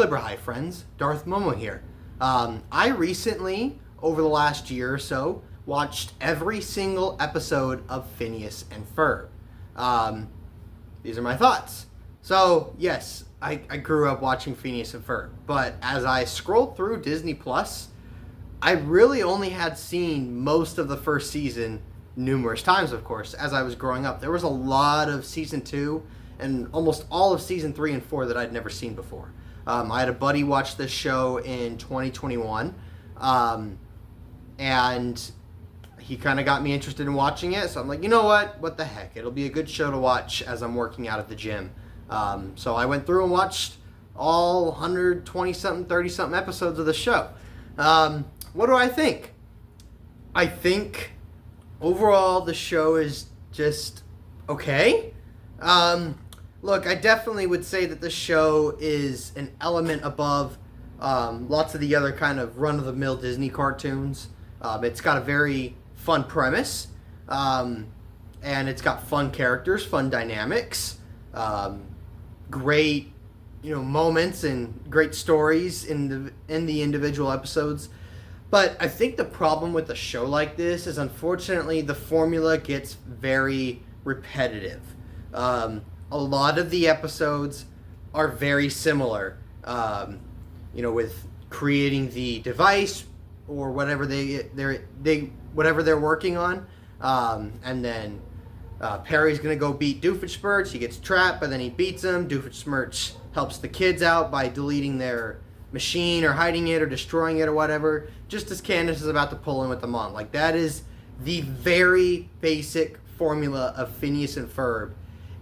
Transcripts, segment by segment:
Clipper High friends, Darth Momo here. I recently, over the last year or so, watched every single episode of Phineas and Ferb. These are my thoughts. So, yes, I grew up watching Phineas and Ferb, but as I scrolled through Disney Plus, I really only had seen most of the first season numerous times, of course, as I was growing up. There was a lot of season 2 and almost all of season 3 and 4 that I'd never seen before. I had a buddy watch this show in 2021, and he kind of got me interested in watching it. So I'm like, you know what the heck? It'll be a good show to watch as I'm working out at the gym. So I went through and watched all 120-something, 30-something episodes of the show. What do I think? I think overall the show is just okay. Look, I definitely would say that the show is an element above lots of the other kind of run-of-the-mill Disney cartoons. It's got a very fun premise, and it's got fun characters, fun dynamics, great, moments and great stories in the individual episodes. But I think the problem with a show like this is, unfortunately, the formula gets very repetitive. A lot of the episodes are very similar, with creating the device or whatever whatever they're working on, and then Perry's gonna go beat Doofenshmirtz. He gets trapped, but then he beats him. Doofenshmirtz helps the kids out by deleting their machine or hiding it or destroying it or whatever, just as Candace is about to pull in with the mom. Like, that is the very basic formula of Phineas and Ferb,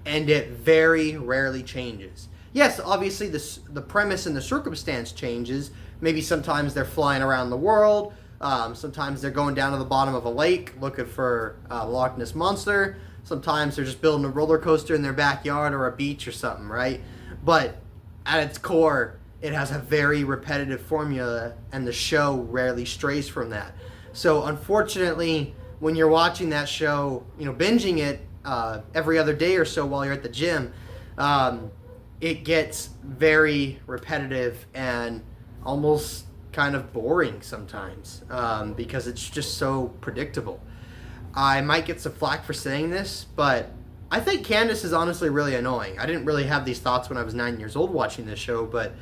and it very rarely changes. Yes, obviously the premise and the circumstance changes. Maybe sometimes they're flying around the world. Sometimes they're going down to the bottom of a lake looking for a Loch Ness Monster. Sometimes they're just building a roller coaster in their backyard or a beach or something, right? But at its core, it has a very repetitive formula, and the show rarely strays from that. So unfortunately, when you're watching that show, binging it every other day or so while you're at the gym, it gets very repetitive and almost kind of boring sometimes, because it's just so predictable. I might get some flack for saying this, but I think Candace is honestly really annoying. I didn't really have these thoughts when I was 9 years old watching this show, but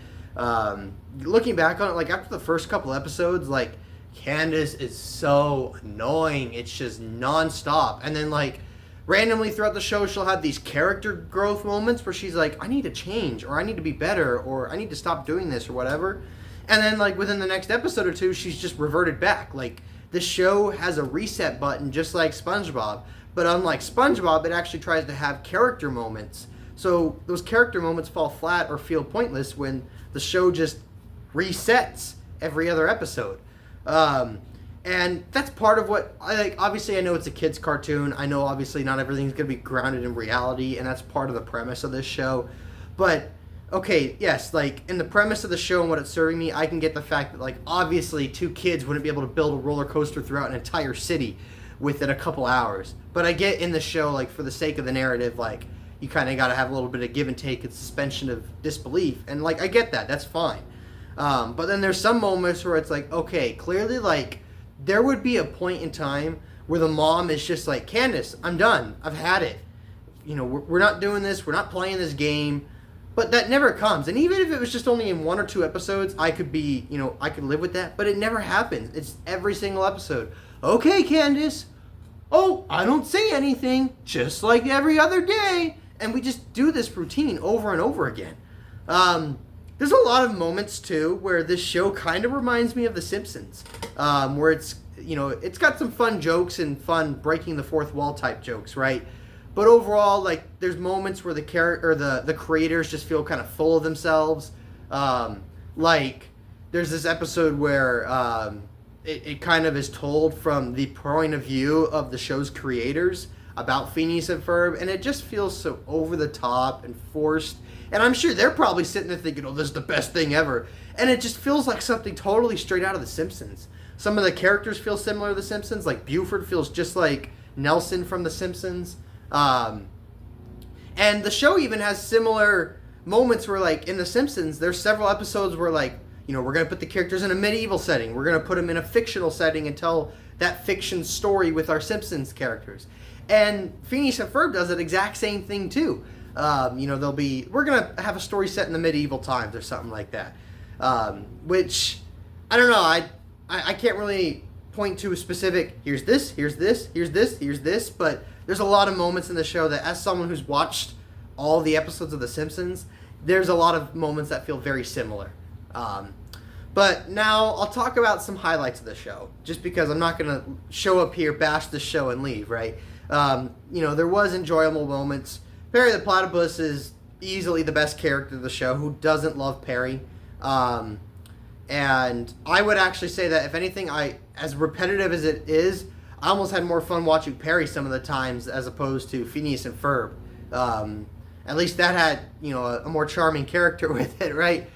looking back on it, like after the first couple episodes, like Candace is so annoying. It's just nonstop. And then like randomly throughout the show, she'll have these character growth moments where she's like, I need to change, or I need to be better, or I need to stop doing this or whatever. And then like within the next episode or two, she's just reverted back. Like, the show has a reset button just like SpongeBob, but unlike SpongeBob, it actually tries to have character moments. So those character moments fall flat or feel pointless when the show just resets every other episode. And that's part of what I like. Obviously, I know it's a kid's cartoon. I know obviously not everything's going to be grounded in reality, and that's part of the premise of this show. But okay, yes, like in the premise of the show and what it's serving me, I can get the fact that like obviously 2 kids wouldn't be able to build a roller coaster throughout an entire city within a couple hours. But I get in the show, like for the sake of the narrative, like you kind of got to have a little bit of give and take and suspension of disbelief, and like I get that, that's fine. But then there's some moments where it's like, okay, clearly like there would be a point in time where the mom is just like, Candace, I'm done, I've had it. We're not doing this, we're not playing this game. But that never comes. And even if it was just only in 1 or 2 episodes, I could live with that. But it never happens. It's every single episode. Okay, Candace. Oh, I don't say anything. Just like every other day. And we just do this routine over and over again. There's a lot of moments, too, where this show kind of reminds me of The Simpsons. Where it's got some fun jokes and fun breaking the fourth wall type jokes, right? But overall, like, there's moments where the creators just feel kind of full of themselves. Like, there's this episode where it kind of is told from the point of view of the show's creators about Phineas and Ferb, and it just feels so over the top and forced. And I'm sure they're probably sitting there thinking, oh, this is the best thing ever. And it just feels like something totally straight out of The Simpsons. Some of the characters feel similar to The Simpsons. Like, Buford feels just like Nelson from The Simpsons. And the show even has similar moments where, like, in The Simpsons, there's several episodes where, like, you know, we're going to put the characters in a medieval setting. We're going to put them in a fictional setting and tell that fiction story with our Simpsons characters. And Phineas and Ferb does that exact same thing, too. You know, we're going to have a story set in the medieval times or something like that. Which, I don't know, I can't really point to a specific, here's this, but there's a lot of moments in the show that, as someone who's watched all the episodes of The Simpsons, there's a lot of moments that feel very similar. But now I'll talk about some highlights of the show, just because I'm not going to show up here, bash the show, and leave, right? You know, there was enjoyable moments. Perry the Platypus is easily the best character of the show. Who doesn't love Perry? And I would actually say that, if anything, as repetitive as it is, I almost had more fun watching Perry some of the times as opposed to Phineas and Ferb. At least that had, you know, a more charming character with it, right?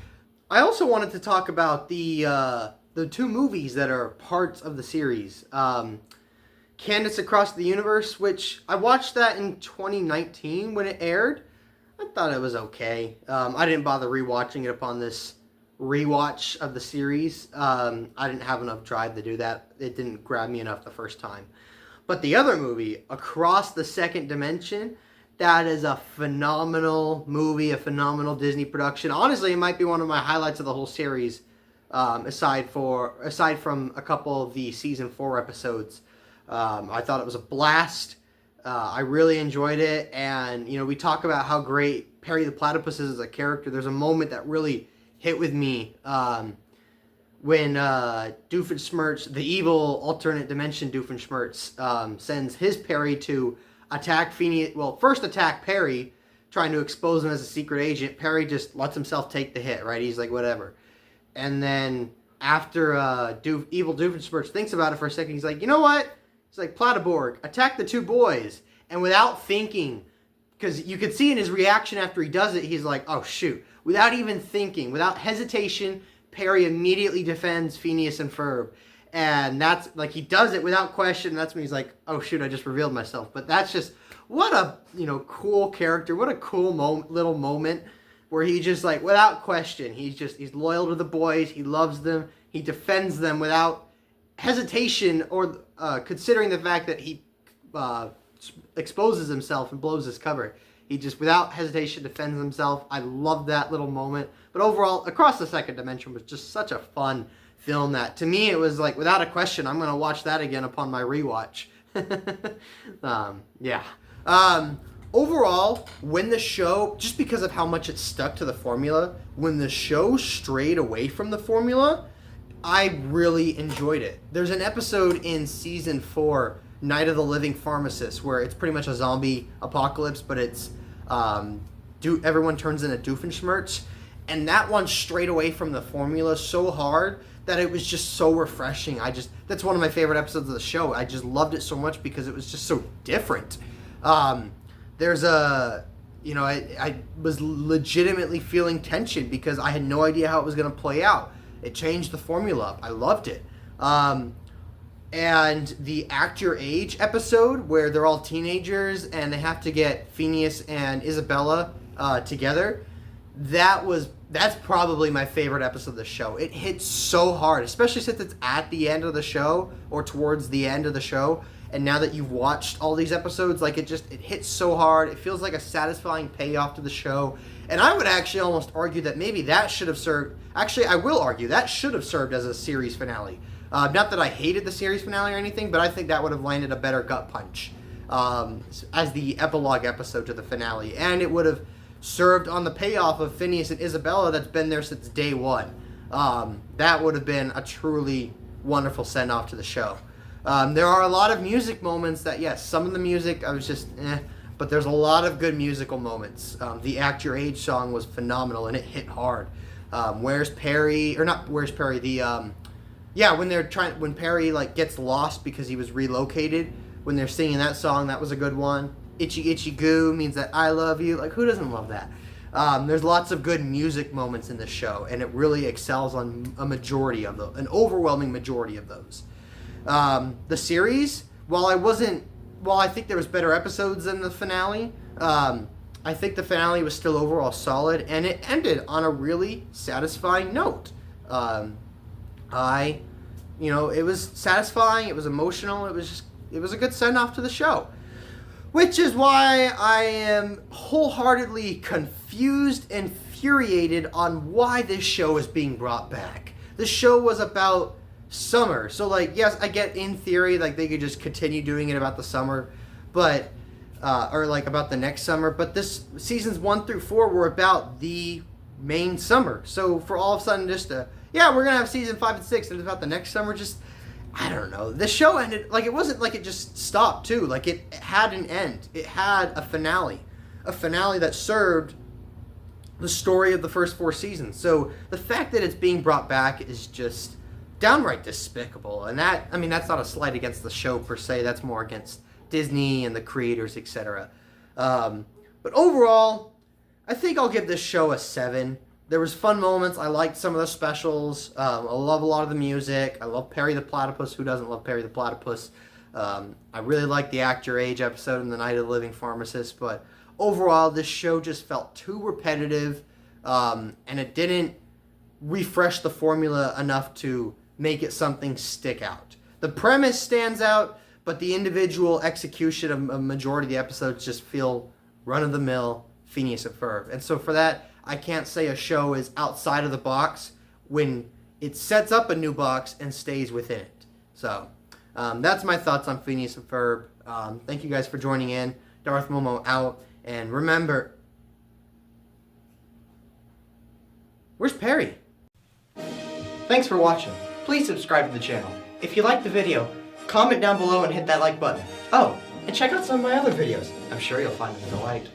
I also wanted to talk about the two movies that are parts of the series. Candace Across the Universe, which I watched that in 2019 when it aired. I thought it was okay. I didn't bother rewatching it upon this rewatch of the series. I didn't have enough drive to do that. It didn't grab me enough the first time. But the other movie, Across the Second Dimension, that is a phenomenal movie, a phenomenal Disney production. Honestly, it might be one of my highlights of the whole series, aside from a couple of the season 4 episodes. I thought it was a blast. I really enjoyed it, and you know, we talk about how great Perry the Platypus is as a character. There's a moment that really hit with me when Doofenshmirtz, the evil alternate dimension Doofenshmirtz, sends his Perry to attack Phineas. Well, first attack Perry, trying to expose him as a secret agent. Perry just lets himself take the hit, right? He's like, whatever. And then after evil Doofenshmirtz thinks about it for a second, he's like, you know what? He's like, Platyborg, attack the two boys. And without thinking, because you could see in his reaction after he does it, he's like, oh shoot. Without even thinking, without hesitation, Perry immediately defends Phineas and Ferb. And that's, like, he does it without question. That's when he's like, oh shoot, I just revealed myself. But that's just, what a, you know, cool character. What a cool little moment where he just, like, without question, he's loyal to the boys. He loves them. He defends them without hesitation or considering the fact that he exposes himself and blows his cover. He just, without hesitation, defends himself. I love that little moment. But overall, Across the Second Dimension was just such a fun film that, to me, it was like, without a question, I'm going to watch that again upon my rewatch. Yeah. Overall, when the show, just because of how much it stuck to the formula, when the show strayed away from the formula, I really enjoyed it. There's an episode in season 4, Night of the Living Pharmacist, where it's pretty much a zombie apocalypse, but it's everyone turns into Doofenshmirtz, and that one strayed away from the formula so hard that it was just so refreshing. That's one of my favorite episodes of the show. I just loved it so much because it was just so different. There's a, you know, I was legitimately feeling tension because I had no idea how it was going to play out. It changed the formula up. I loved it. And the Act Your Age episode where they're all teenagers and they have to get Phineas and Isabella together, that's probably my favorite episode of the show. It hits so hard, especially since it's at the end of the show or towards the end of the show. And now that you've watched all these episodes, like, it hits so hard. It feels like a satisfying payoff to the show. And I would actually almost argue that maybe that should have served... Actually, I will argue that should have served as a series finale. Not that I hated the series finale or anything, but I think that would have landed a better gut punch as the epilogue episode to the finale. And it would have served on the payoff of Phineas and Isabella that's been there since day one. That would have been a truly wonderful send-off to the show. There are a lot of music moments that, yes, some of the music I was just but there's a lot of good musical moments. The Act Your Age song was phenomenal and it hit hard. Where's Perry, or not Where's Perry, when Perry, like, gets lost because he was relocated, when they're singing that song, that was a good one. Itchy Itchy Goo means that I love you. Like, who doesn't love that? There's lots of good music moments in this show, and it really excels on an overwhelming majority of those. The series, while I think there was better episodes than the finale, I think the finale was still overall solid, and it ended on a really satisfying note. Um, it was satisfying. It was emotional. It was a good send off to the show, which is why I am wholeheartedly confused and infuriated on why this show is being brought back. The show was about summer, so like, yes, I get in theory like they could just continue doing it about the summer, but or like about the next summer. But this seasons 1 through 4 were about the main summer. So for all of a sudden we're gonna have season 5 and 6 and it's about the next summer. Just I don't know. The show ended like it wasn't like it just stopped too. Like it had an end. It had a finale that served the story of the first 4 seasons. So the fact that it's being brought back is just downright despicable. And that's not a slight against the show per se. That's more against Disney and the creators, etc. But overall, I think I'll give this show a 7. There was fun moments. I liked some of the specials. I love a lot of the music. I love Perry the Platypus. Who doesn't love Perry the Platypus? I really liked the Act Your Age episode in The Night of the Living Pharmacist. But overall, this show just felt too repetitive. And it didn't refresh the formula enough to make it something stick out. The premise stands out, but the individual execution of a majority of the episodes just feel run-of-the-mill Phineas and Ferb. And so for that, I can't say a show is outside of the box when it sets up a new box and stays within it. So that's my thoughts on Phineas and Ferb. Thank you guys for joining in. Darth Momo out. And remember... Where's Perry? Thanks for watching. Please subscribe to the channel. If you liked the video, comment down below and hit that like button. Oh, and check out some of my other videos. I'm sure you'll find them delight.